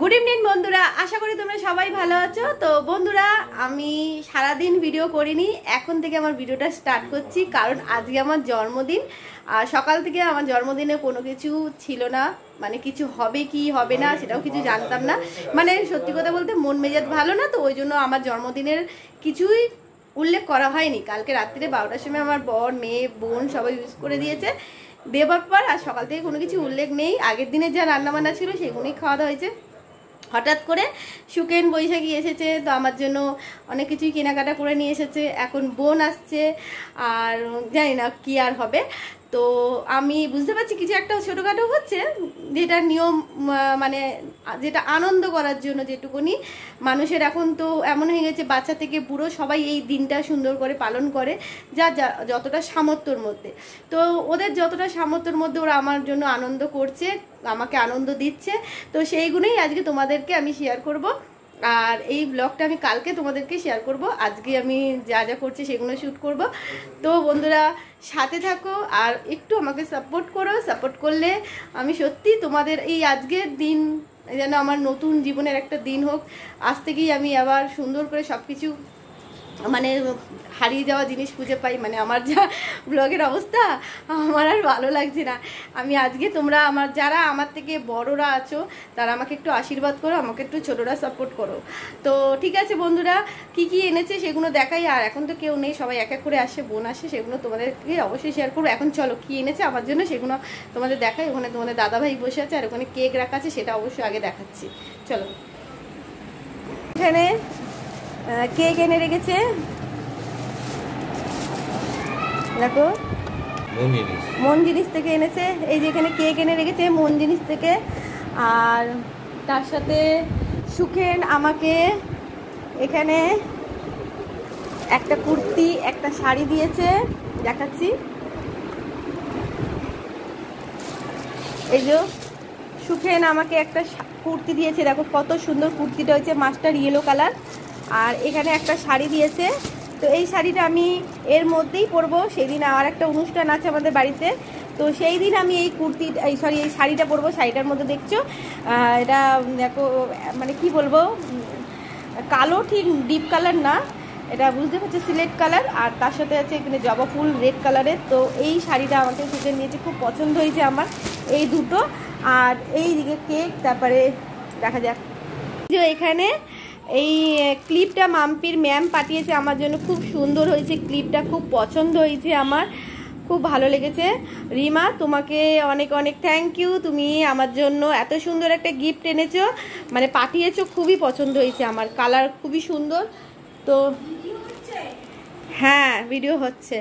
Good evening বন্ধুরা, আশা করি তোমরা সবাই ভালো আছো। তো বন্ধুরা, আমি সারাদিন ভিডিও করিনি, এখন থেকে আমার ভিডিওটা স্টার্ট করছি, কারণ আজকে আমার জন্মদিন। আর সকাল থেকে আমার জন্মদিনে কোনো কিছু ছিল না, মানে কিছু হবে কি হবে না সেটাও কিছু জানতাম না। মানে সত্যি কথা বলতে মন মেজাজ ভালো না, তো ওই জন্য আমার জন্মদিনের কিছুই উল্লেখ করা হয়নি। কালকে রাত্রিরে 12টার সময় আমার বর, মেয়ে, বোন সবাই ইউজ করে দিয়েছে দেবার পর, আর সকাল থেকে কোনো কিছু উল্লেখ নেই। আগের দিনে যা রান্নাবান্না ছিল সেগুলোই খাওয়া দাওয়া হয়েছে। হঠাৎ করে সুকেন বৈশাখী এসেছে, তো আমার জন্য অনেক কিছুই কেনাকাটা করে নিয়ে এসেছে। এখন বোন আসছে, আর জানি না কি আর হবে। তো আমি বুঝতে পারছি কিছু একটা ছোটোখাটো হচ্ছে, যেটা নিয়ম, মানে যেটা আনন্দ করার জন্য যেটুকুনি মানুষের এখন তো এমন হয়ে গেছে, বাচ্চা থেকে বুড়ো সবাই এই দিনটা সুন্দর করে পালন করে, যা যতটা সামর্থ্যর মধ্যে। তো ওদের যতটা সামর্থ্যর মধ্যে ওরা আমার জন্য আনন্দ করছে, আমাকে আনন্দ দিচ্ছে। তো সেইগুলোই আজকে তোমাদেরকে আমি শেয়ার করব। আর এই ব্লগটা আমি কালকে তোমাদেরকে শেয়ার করব, আজকে আমি যা যা করছি সেগুলো শ্যুট করব। তো বন্ধুরা সাথে থাকো আর একটু আমাকে সাপোর্ট করো। সাপোর্ট করলে আমি সত্যি তোমাদের এই আজকের দিন যেন আমার নতুন জীবনের একটা দিন হোক। আজ থেকেই আমি আবার সুন্দর করে সব কিছু, মানে হারিয়ে যাওয়া জিনিস খুঁজে পাই। মানে আমার যা ব্লগের অবস্থা, আমার আর ভালো লাগছে না। আমি আজকে তোমরা আমার যারা আমার থেকে বড়রা আছো তারা আমাকে একটু আশীর্বাদ করো, আমাকে একটু ছোটরা সাপোর্ট করো। তো ঠিক আছে বন্ধুরা, কি কি এনেছে সেগুলো দেখাই। আর এখন তো কেউ নেই, সবাই এক এক করে আসে, বোন আসে, সেগুলো তোমাদেরকে অবশ্যই শেয়ার করবো। এখন চলো কি এনেছে আমার জন্য সেগুলো তোমাদের দেখাই। ওখানে তোমাদের দাদাভাই বসে আছে, আর ওখানে কেক রাখা আছে, সেটা অবশ্যই আগে দেখাচ্ছি। চলো, এখানে কেক এনে রেখেছে, দেখো মন জিনিস থেকে এনেছে। এই যে এখানে কেক এনে রেখেছে মন জিনিস থেকে। আর তার সাথে সুখেন আমাকে এখানে একটা কুর্তি, একটা শাড়ি দিয়েছে, দেখাচ্ছি। এই যে সুখেন আমাকে একটা কুর্তি দিয়েছে, দেখো কত সুন্দর কুর্তিটা হয়েছে, মাস্টার ইয়েলো কালার। আর এখানে একটা শাড়ি দিয়েছে। তো এই শাড়িটা আমি এর মধ্যেই পরবো, সেদিন আর একটা অনুষ্ঠান আছে আমাদের বাড়িতে, তো সেই দিন আমি এই কুর্তি, এই শাড়িটা পরবো। শাড়িটার মধ্যে দেখছো এটা দেখো, মানে কি বলবো, কালো, ঠিক ডিপ কালার না, এটা বুঝতে পারছি সিলেট কালার। আর তার সাথে আছে এখানে জবা ফুল রেড কালারের। তো এই শাড়িটা আমাকে সুখে নিয়েছে, খুব পছন্দ হয়েছে আমার এই দুটো। আর এই দিকে কেক, তারপরে দেখা যাক যে এখানে এই ক্লিপটা মাম্পির ম্যাম পাঠিয়েছে আমার জন্য, খুব সুন্দর হয়েছে ক্লিপটা, খুব পছন্দ হয়েছে আমার, খুব ভালো লেগেছে। রিমা, তোমাকে অনেক অনেক থ্যাংক ইউ, তুমি আমার জন্য এত সুন্দর একটা গিফট এনেছো, মানে পাঠিয়েছো, খুবই পছন্দ হয়েছে আমার, কালার খুবই সুন্দর। তো হ্যাঁ ভিডিও হচ্ছে,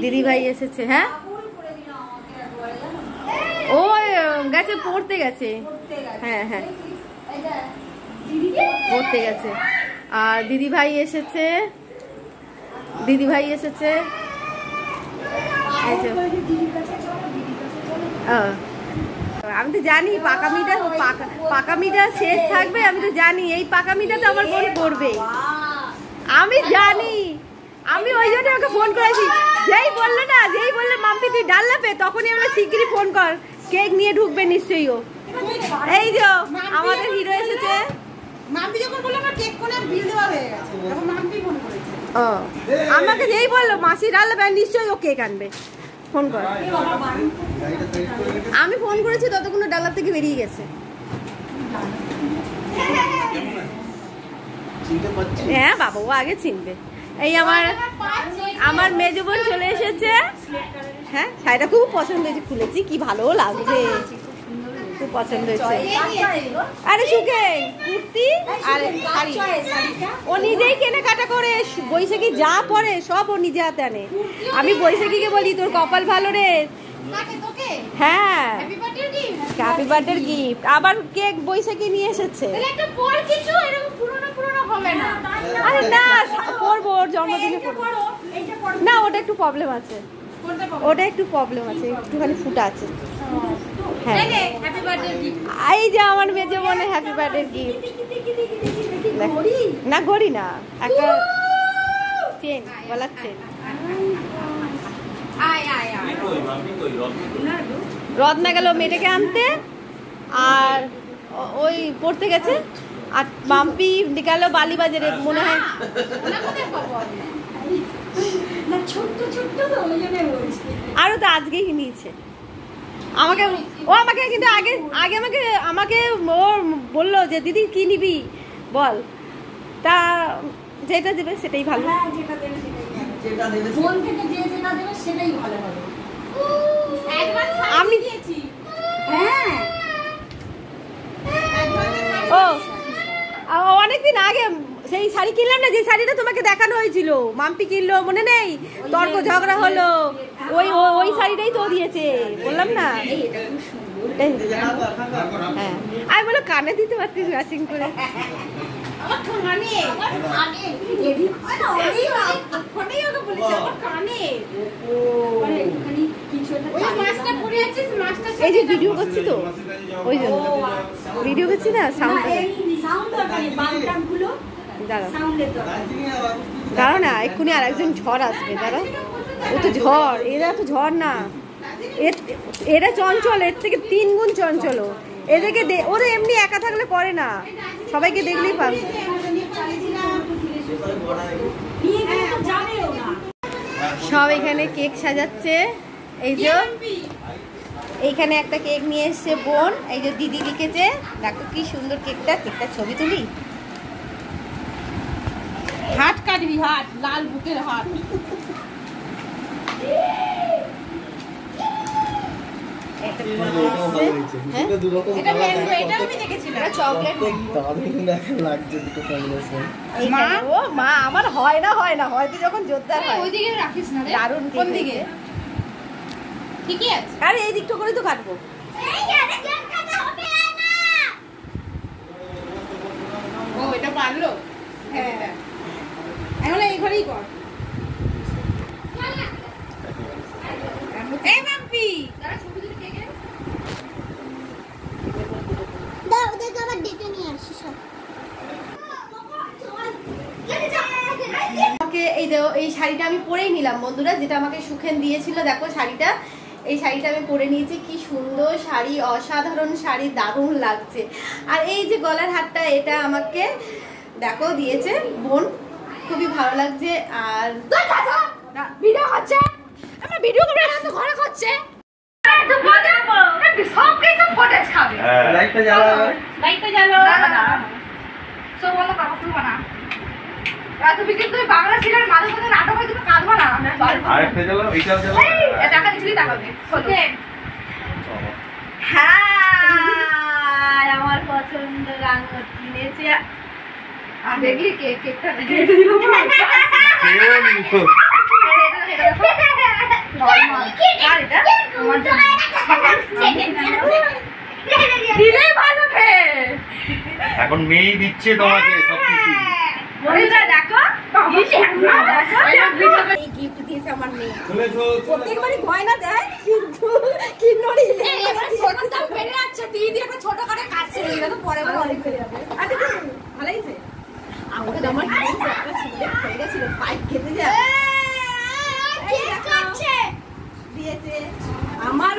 দিদি ভাই এসেছে। হ্যাঁ ও গেছে পড়তে গেছে, হ্যাঁ হ্যাঁ পড়তে গেছে। আর দিদি ভাই এসেছে, দিদি ভাই এসেছে। আমি তো জানি পাকামিটা শেষ থাকবে, আমি তো জানি এই পাকামিটা তো আমার বোন করবে, আমি জানি। আমি ওই জন্য ওকে ফোন করেছি, যেই বললো না, যেই বললো মাম্পি তুই ডাল লাপে, তখনই আমরা শিগগিরই ফোন কর, কেক নিয়ে ঢুকবে নিশ্চয়ই ও। এই যে আমাদের হিরো এসেছে। মাম্পি যখন বললো আমার কেক কোণে বিল দেওয়া হয়ে গেছে, তখন মাম্পি ফোন করেছে। ও আমাকে যেই বললো মাসি ডাল লাপে, নিশ্চয়ই ও কেক আনবে, ফোন কর। আমি ফোন করেছি, ততক্ষণ ডালার থেকে বেরিয়ে গেছে। হ্যাঁ বাবা, ও আগে চিনবে। এই আমার মেজো বোন চলে এসেছে। হ্যাঁ শাড়িটা খুব পছন্দ হয়েছে, খুলেছি, কি ভালো লাগছে, খুব পছন্দ হয়েছে। আরে সুখে কুর্তি আর শাড়ি ও নিজেই কেনাকাটা করে, বৈশাখী যা পরে সব ও নিজে হাতে আনে। আমি বৈশাখীকে বলি তোর কপাল ভালো রে। হ্যাঁ হ্যাপি বার্থডে গিফট, আবার কেক বৈশাখী নিয়ে এসেছে। আরে না পরবো, ওর জন্মদিনে পরবো না, ওটা একটু প্রবলেম আছে, ওটা একটু প্রবলেম আছে, একটুখানি ফুটা আছে। হ্যাঁ এই যে আমার মেজো বোনে হ্যাপি বার্থডে গিফট, না ঘড়ি না, একটা চেন, গলার চেন। রত্না গেল মেয়েটাকে আনতে, আর ওই পড়তে গেছে, আর মাম্পি গেল বালিবাজারে মনে হয়। আরো তো আজকেই নিয়েছে আমাকে, ও আমাকে কিন্তু আগে আগে আমাকে আমাকে ও বললো যে দিদি কি নিবি বল, তা যেটা দেবে সেটাই ভালো। আমি ও অনেকদিন আগে সেই শাড়ি কিনলাম না, যে শাড়িটা তোমাকে দেখানো হয়েছিল, মাম্পি কিনলো মনে নেই, তর্ক ঝগড়া হলো, ওই ওই শাড়িটাই তো দিয়েছে বললাম না। হ্যাঁ আমি বলো কানে দিতে পারতিস ম্যাচিং করে। এই যে ভিডিও করছি তো ওই জন্য ভিডিও করছি না, সাউন্ড দাঁড়াও না, এক্ষুনি আর একজন ঝড় আসবে, দাঁড়াও। ও তো ঝড়, এরা তো ঝড় না, এরা চঞ্চল, এর থেকে 3 গুণ চঞ্চল। এদেরকে ওরা এমনি একা থাকলে করে না, সবাইকে দেখলেই পাবে। সব এখানে কেক সাজাচ্ছে, এই যে এইখানে একটা কেক নিয়ে এসছে বোন, এই যে দিদি লিখেছে, দেখো কি সুন্দর কেকটা, কেকটা ছবি তুলি। হাত কাটবি, হাত লাল বুকের হাত। মা আমার হয় না হয়তো যখন জোরদার হয়। ওইদিকে রাখিস না, দারুণ। কোন দিকে? ঠিকই আছে। আরে এই দিকটা করে তো কাটবো। ও এটা পারলো। হ্যাঁ এখন এই ঘরেই কর। এই মাম্পি দাঁড়া, ছবি তুলে কেকে দাও, ওদেরকে আবার ডেকে নিয়ে আসি সব। আমাকে এই শাড়িটা আমি পরেই নিলাম বন্ধুরা, যেটা আমাকে সুখেন দিয়েছিল। দেখো শাড়িটা, এই শাড়িটা আমি পরে নিয়েছি, কি সুন্দর শাড়ি, অসাধারণ শাড়ি, দারুণ লাগছে। আর এই যে গলার হারটা, এটা আমাকে দেখো দিয়েছে বোন, খুবই ভালো লাগছে। আর ভিডিও হচ্ছে, আমরা ভিডিও করে তো ঘরে করছে, তো বাজাবো সব কিছু ফুটেজ খাবে। লাইটটা জ্বালাও, লাইটটা জ্বালাও দাদা, সব বলো কাকা তুলবা না। রাত বিকেল তুমি বাংলা সিরিয়াল মাঝে মাঝে নাটক হয়, তুমি কাঁদবা না। আরেকটা জ্বালাও, এইটা জ্বালাও, এই টাকা দিছলি তাকাবে। ওকে হ্যাঁ, আমার পছন্দ রাঙর কিনেছে। আর দেখলি কেকটা কেটে দিল এখন মেয়েই দিচ্ছে তোমাকে সবকিছু। প্রত্যেকবারই গয়না দেয়, কিন্তু ছোট করে কাটছে, পরে ভালোই পাইপ খেতে যায় আমার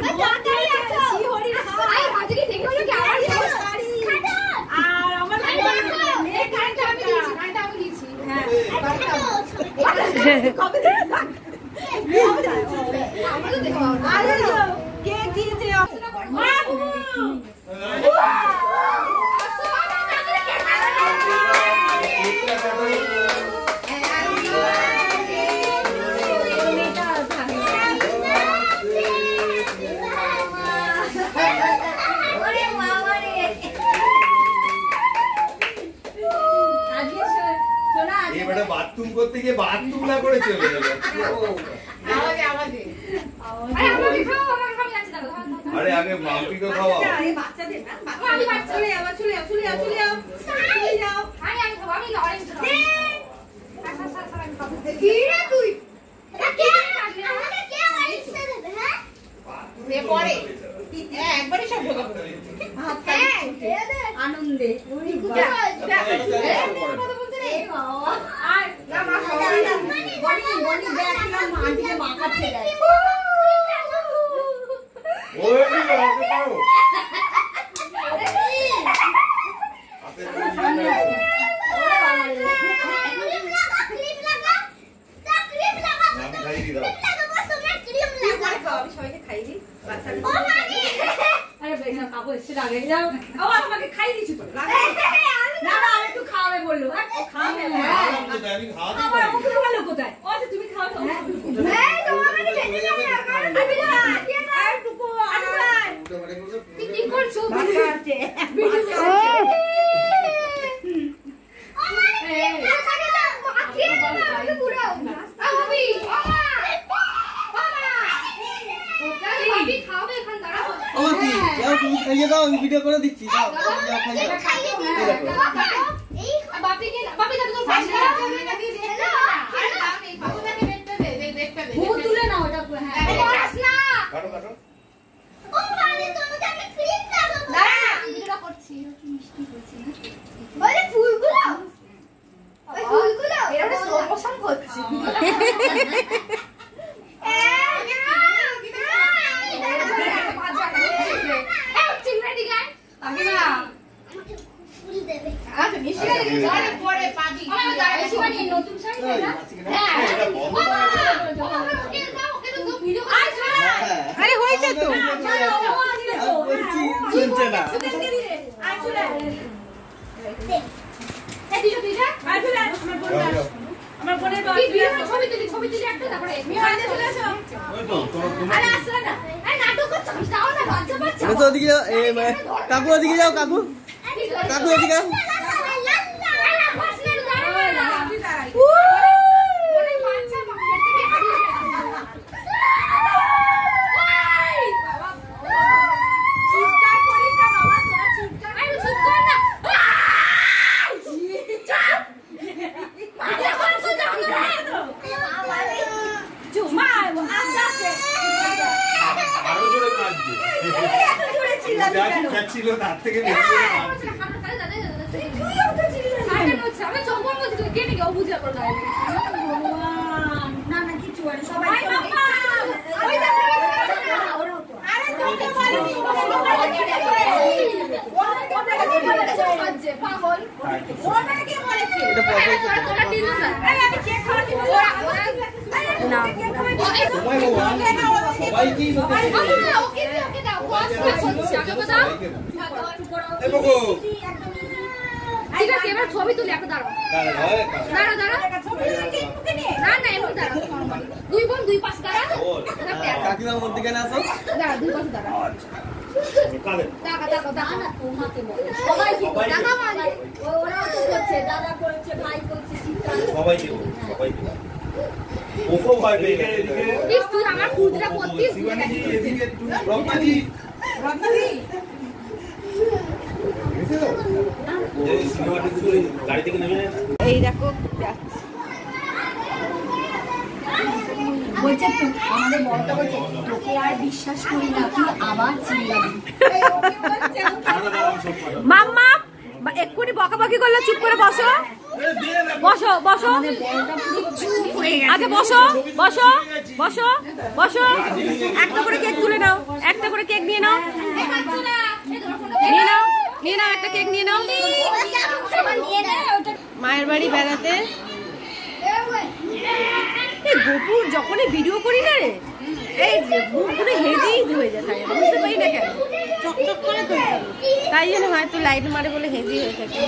কেক দিয়েছে। বাথরুম করতে গিয়ে বাথরুম না করে চলে যাবে। আরে আগে মাম্পিকে খাওয়াও। বাচ্চাদের না, চলে যাও, চলে যাও, চলে যাও, চলে যাও, চলে যাও। আমি খাবো, আমি অরেঞ্জ খাবো। কি রে তুই? এটা কে? আমাকে কে অরেঞ্জ দেবে? হ্যাঁ নে পরে একবারই সব ঢোকাবো। হ্যাঁ আনন্দে কথা বলতে রে বাবা। আর না মা বলি বলি দেখলাম আন্টিকে মাখাচ্ছে দেয়। ওই কি আমাকে খাই দিয়েছি তো না না একটু খাওয়াবে বললো খাওয়াবে আমার মুখে ভালো কোথায় ও যে তুমি খাও এই তোমাকে খেতে যাবে আমি না একটু কি করছো বাচ্চা আছে তুমি খাইয়ে দাও আমি ভিডিও করে দিচ্ছি আরে হয়েছে তো আমার বোনের ছবি তুলি একটা তারপরে কাকু ওদিকে যাও কাকু কাকু ওদিকে যাও ছিল তার থেকে বেশি ছবি তুলি একটা দাঁড়াও না না এমন দাঁড়াও দুই বোন দুই পাশে দাঁড়াও কাকিমা মধ্যে কেন আসো দাঁড়া দুই পাশে দাঁড়াও সবাই ওরাও তো করছে দাদা করছে ভাই করছে সবাই ওকো ভাই তুই আমার কুদরা করতিস এদিকে একটু রত্নাজি গাড়ি থেকে নেমে এই দেখো বলছে আমাদের বড়টা বলছে তোকে আর বিশ্বাস করি না তুই আবার চিল্লাবি মাম্মা এক্ষুনি বকাবকি করলে চুপ করে বসো বসো বসো আচ্ছা বসো বসো বসো বসো একটা করে কেক তুলে নাও একটা করে কেক নিয়ে নাও নিয়ে নাও নিয়ে নাও একটা কেক নিয়ে নাও মায়ের বাড়ি বেড়াতে গোপুর যখনই ভিডিও করি না রে এই মুখগুলো হেঁটেই হয়ে যায় থাকে বুঝতে পারি না কেন চকচক করে তো তাই জন্য হয়তো লাইট মারে বলে হেজি হয়ে থাকে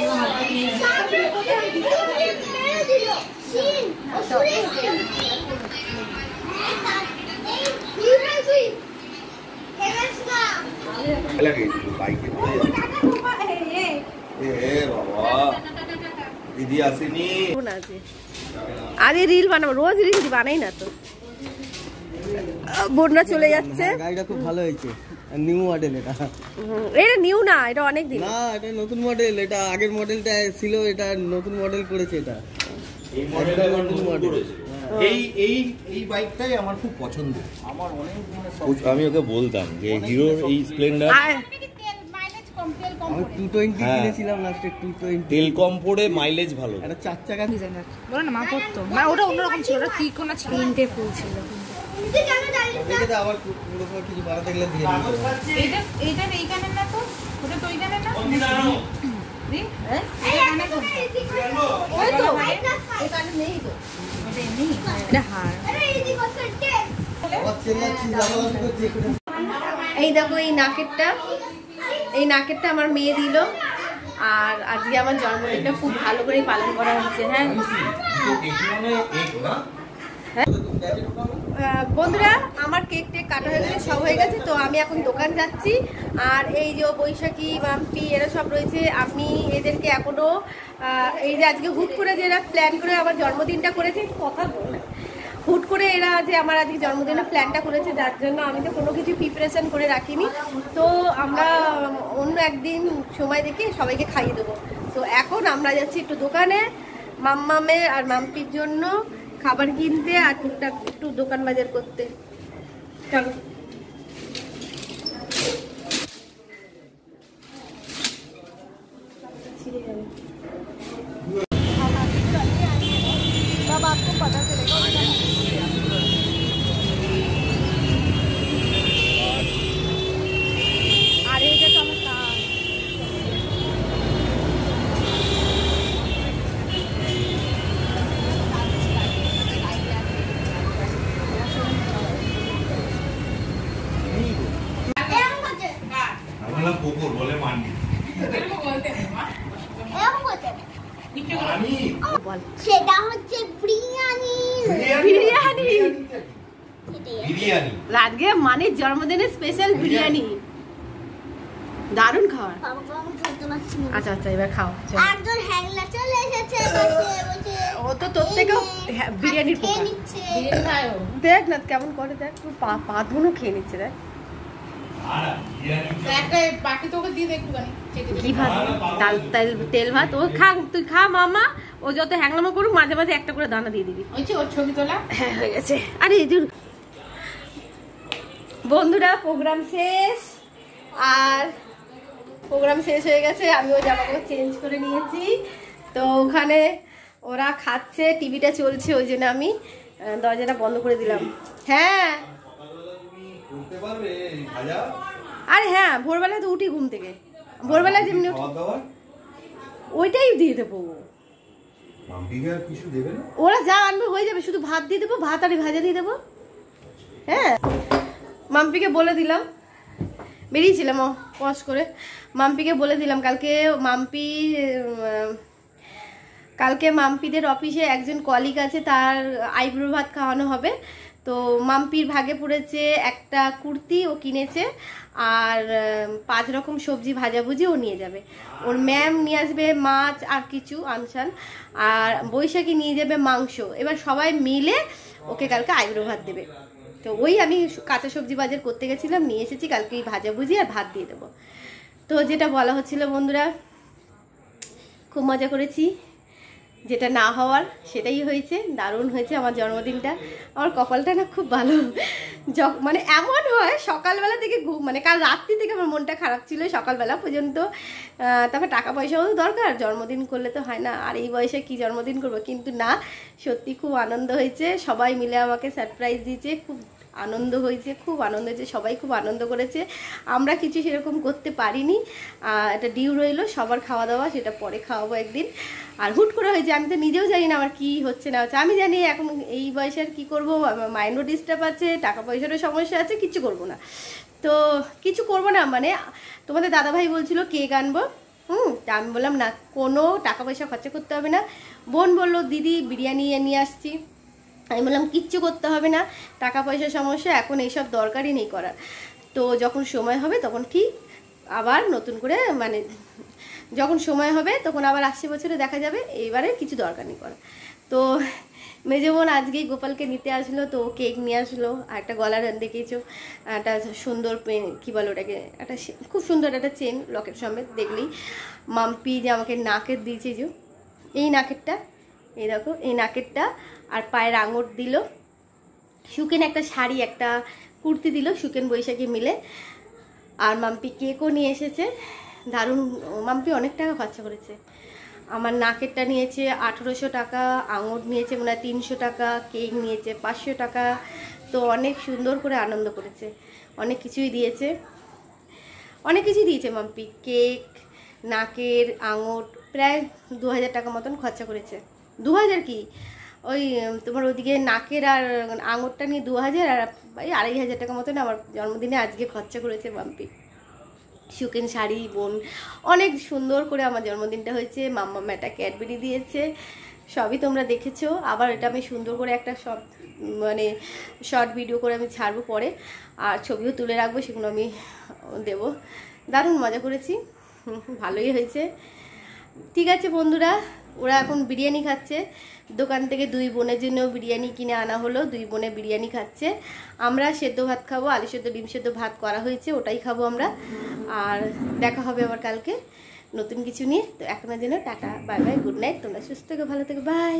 দিদি আসেনি আরে রিল বানাবো রোজ রিল বানাই না তো বন্যা চলে যাচ্ছে গাড়িটা খুব ভালো হয়েছে নিউ মডেল এটা এটা নিউ না এটা অনেক দিন না এটা নতুন মডেল এটা আগের মডেলটা ছিল এটা নতুন মডেল করেছে এটা এই মডেলটা নতুন মডেল এই এই এই বাইকটাই আমার খুব পছন্দ আমার অনেক আমি ওকে বলতাম যে হিরোর এই স্প্লেন্ডার আমি 220 কিনেছিলাম লাস্টে 220 তেল কম পড়ে মাইলেজ ভালো এটা চার চাকা ডিজাইনার বলো না মা করতো না ওটা অন্যরকম ছিল ওটা ত্রিকোণা ছিল তিনটে ফুল ছিল দেখে আবার পুরো কিছু বাড়াতে গেলে ধীরে এইটা এইটা এইখানে না তো ওটা তো এইখানে না রি হ্যাঁ ওই তো এখানে নেই তো ওটা নেই এটা হার আমার চেনা চিজ আমার করতে এই দেখো এই নাকেরটা এই নাকেরটা আমার মেয়ে দিল। আর আজকে আমার জন্মদিনটা খুব ভালো করে পালন করা হচ্ছে। হ্যাঁ বন্ধুরা, আমার কেক টেক কাটা হয়ে গেছে, সব হয়ে গেছে। তো আমি এখন দোকান যাচ্ছি। আর এই যে বৈশাখী, মাম্পি এরা সব রয়েছে। আমি এদেরকে এখনো এই যে আজকে হুট করে যে এরা প্ল্যান করে আমার জন্মদিনটা করেছে, কথা বলে হুট করে এরা যে আমার আজকে জন্মদিনের প্ল্যানটা করেছে, যার জন্য আমি তো কোনো কিছু প্রিপারেশন করে রাখিনি। তো আমরা অন্য একদিন সময় দেখে সবাইকে খাইয়ে দেবো। তো এখন আমরা যাচ্ছি একটু দোকানে মাম্মামের আর মাম্পির জন্য খাবার কিনতে আর টুকটাক একটু দোকান বাজার করতে। চলো। बाबा आपको पता चलेगा। अरे এটা তো আমার কাজ। আমরা কুকুর বলে মানি। সেটা হচ্ছে বিরিয়ানি। বিরিয়ানি বিরিয়ানি আজকে মানে জন্মদিনের স্পেশাল বিরিয়ানি, দারুণ খাবার। আচ্ছা আচ্ছা এবার খাও। একজন হ্যাংলা চলে এসেছে বসে বসে। ও তো তোর থেকেও বিরিয়ানির খেয়ে পোকা। নিচ্ছে। দেখ না কেমন করে, দেখ তোর পা ধুনো খেয়ে নিচ্ছে। দেখ কি ভাত, ডাল তেল ভাত। ও খা, তুই খা মামা। ও যত হ্যাংলামো করুক মাঝে মাঝে একটা করে দানা দিয়ে দিবি। ওর ছবি তোলা হ্যাঁ হয়ে গেছে। আরে বন্ধুরা প্রোগ্রাম শেষ, আর প্রোগ্রাম শেষ হয়ে গেছে। আমিও জামা কাপড় চেঞ্জ করে নিয়েছি। তো ওখানে ওরা খাচ্ছে, টিভিটা চলছে, ওই জন্য আমি দরজাটা বন্ধ করে দিলাম। হ্যাঁ আরে হ্যাঁ, ভোরবেলায় তো উঠি ঘুম থেকে। ভোরবেলায় যেমনি ওইটাই দিয়ে দেবো। ওরা যা আনবে হয়ে যাবে, শুধু ভাত দিয়ে দেবো, ভাত আর ভাজা দিয়ে দেবো। হ্যাঁ মাম্পিকে বলে দিলাম, বেরিয়েছিলাম পজ করে। মাম্পিকে বলে দিলাম কালকে মাম্পিদের অফিসে একজন কলিগ আছে, তার আইব্রো ভাত খাওয়ানো হবে। তো মাম্পির ভাগে পড়েছে একটা কুর্তি, ও কিনেছে, আর 5 রকম সবজি ভাজাভুজি ও নিয়ে যাবে। ওর ম্যাম নিয়ে আসবে মাছ আর কিছু আনসান, আর বৈশাখী নিয়ে যাবে মাংস। এবার সবাই মিলে ওকে কালকে আইব্রো ভাত দেবে। তো ওই আমি কাঁচা সবজি বাজার করতে গেছিলাম, নিয়ে এসেছি। কালকে ভাজাভুজি আর ভাত দিয়ে দেবো। তো যেটা বলা হচ্ছিল বন্ধুরা, খুব মজা করেছি। যেটা না হওয়ার সেটাই হয়েছে, দারুণ হয়েছে আমার জন্মদিনটা। আমার কপালটা না খুব ভালো। মানে এমন হয় সকালবেলা থেকে মানে কাল রাত্রি থেকে আমার মনটা খারাপ ছিল সকালবেলা পর্যন্ত। তারপর টাকা পয়সাও তো দরকার, জন্মদিন করলে তো হয় না। আর এই বয়সে কি জন্মদিন করবো, কিন্তু না সত্যি খুব আনন্দ হয়েছে। সবাই মিলে আমাকে সারপ্রাইজ দিয়েছে, খুব আনন্দ হয়েছে, খুব আনন্দ হয়েছে। সবাই খুব আনন্দ করেছে। আমরা কিছু সেরকম করতে পারিনি। এটা ডিউ রইলো সবার খাওয়া দাওয়া, সেটা পরে খাওয়াবো একদিন। আর হুট করে হয়েছে, আমি তো নিজেও জানি না আমার কি হচ্ছে না হচ্ছে। আমি জানি এখন এই বয়সে আর কী করবো, মাইন্ডও ডিস্টার্ব আছে, টাকা পয়সারও সমস্যা আছে, কিছু করবো না। তো কিছু করবো না মানে তোমাদের দাদাভাই বলছিল কেক আনবো। তা আমি বললাম না, কোনো টাকা পয়সা খরচা করতে হবে না। বোন বললো দিদি বিরিয়ানি নিয়ে আসছি। আমি বললাম কিচ্ছু করতে হবে না, টাকা পয়সার সমস্যা, এখন এইসব দরকারই নেই করার। তো যখন সময় হবে তখন ঠিক আবার নতুন করে মানে যখন সময় হবে তখন আবার 80 বছরে দেখা যাবে, এইবারে কিছু দরকার নেই করা। তো মেজো বোন আজকেই গোপালকে নিতে আসলো, তো কেক নিয়ে আসলো। আর একটা গলার দেখেছো, একটা সুন্দর কী বলো ওটাকে, একটা খুব সুন্দর একটা চেন লকেট সমেত, দেখলেই। মাম্পি যে আমাকে নাকের দিয়েছে, যে এই নাকেরটা, এই দেখো এই নাকেরটা, আর পায়ের আঙুর দিল। সুকেন একটা শাড়ি একটা কুর্তি দিল, সুকেন বৈশাখী মিলে। আর মাম্পি কেকও নিয়ে এসেছে, দারুণ। মাম্পি অনেক টাকা খরচা করেছে। আমার নাকেরটা নিয়েছে 1800 টাকা, আঙুর নিয়েছে মনে হয় 300 টাকা, কেক নিয়েছে 500 টাকা। তো অনেক সুন্দর করে আনন্দ করেছে, অনেক কিছুই দিয়েছে, অনেক কিছুই দিয়েছে মাম্পি। কেক, নাকের, আঙুর প্রায় 2000 টাকা মতন খরচা করেছে। 2000 কি, ওই তোমার ওদিকে নাকের আর আঙুরটা নিয়ে 2000, আর 2500 টাকা মতন আমার জন্মদিনে আজকে খরচা করেছে মাম্পি। সুকেন শাড়ি বোন অনেক সুন্দর করে আমার জন্মদিনটা হয়েছে। মাম্মা একটা ক্যাডবেরি দিয়েছে, সবই তোমরা দেখেছো। আবার এটা আমি সুন্দর করে একটা শর্ট ভিডিও করে আমি ছাড়বো পরে, আর ছবিও তুলে রাখবো, সেগুলো আমি দেবো। দারুণ মজা করেছি, ভালোই হয়েছে। ঠিক আছে বন্ধুরা, ওরা এখন বিরিয়ানি খাচ্ছে দোকান থেকে, 2 বোনের জন্য বিরিয়ানি কিনে আনা হলো, 2 বোনে বিরিয়ানি খাচ্ছে। আমরা সেদ্ধ ভাত খাবো, আলু সেদ্ধ ডিম সেদ্ধ ভাত করা হয়েছে, ওটাই খাবো আমরা। আর দেখা হবে আবার কালকে নতুন কিছু নিয়ে। তো এখনের জন্য tata, bye bye, good night. তোমরা সুস্থ থেকো, ভালো থেকো, বাই।